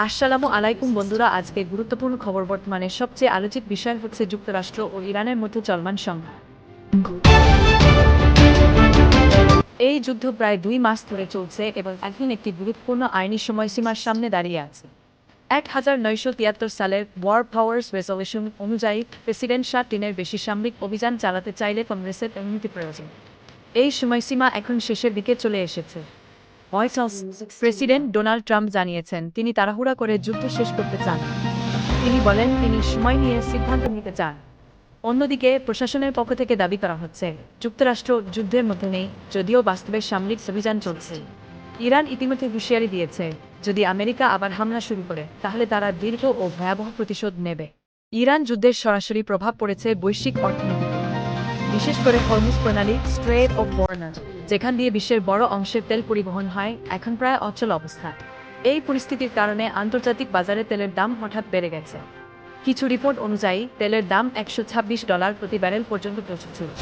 আসসালামু আলাইকুম বন্ধুরা, আজকে গুরুত্বপূর্ণ খবর। বর্তমানে সবচেয়ে আলোচিত বিষয় হচ্ছে যুক্তরাষ্ট্র ও ইরানের মধ্যে চলমান সংঘাত। এই যুদ্ধ প্রায় 2 মাস ধরে চলছে এবং এখন একটি গুরুত্বপূর্ণ আইনি সময়সীমার সামনে দাঁড়িয়ে আছে। 1973 সালের ওয়ার পাওয়ার্স রেজলিউশন অনুযায়ী প্রেসিডেন্ট 7 দিনের বেশি সামরিক অভিযান চালাতে চাইলে কংগ্রেসের অনুমতি প্রয়োজন। এই সময়সীমা এখন শেষের দিকে চলে এসেছে। White house president Donald Trump জানিয়েছেন তিনি তাড়াহুড়া করে যুদ্ধ শেষ করতে চান। তিনি বলেন তিনি সময় নিয়ে সিদ্ধান্ত নিতে চান। অন্যদিকে প্রশাসনের পক্ষ থেকে দাবি করা হচ্ছে যুক্তরাষ্ট্র যুদ্ধের মধ্যে নেই, যদিও বাস্তবে সামরিক অভিযান চলছে। ইরান ইতিমধ্যে হুঁশিয়ারি দিয়েছে যদি আমেরিকা আবার হামলা শুরু করে তাহলে তারা দীর্ঘ ও ভয়াবহ প্রতিশোধ নেবে। ইরান যুদ্ধের সরাসরি প্রভাব পড়েছে বৈশ্বিক অর্থনীতিতে, বিশেষ করে হরমুজ প্রণালী স্ট্রেট অফ হরমুজ, যেখান দিয়ে বিশ্বের বড় অংশের তেল পরিবহন হয়, এখন প্রায় অচল অবস্থা। এই পরিস্থিতির কারণে আন্তর্জাতিক বাজারে তেলের দাম হঠাৎ বেড়ে গেছে। কিছু রিপোর্ট অনুযায়ী তেলের দাম $126 প্রতি ব্যারেল পর্যন্ত পৌঁছেছে।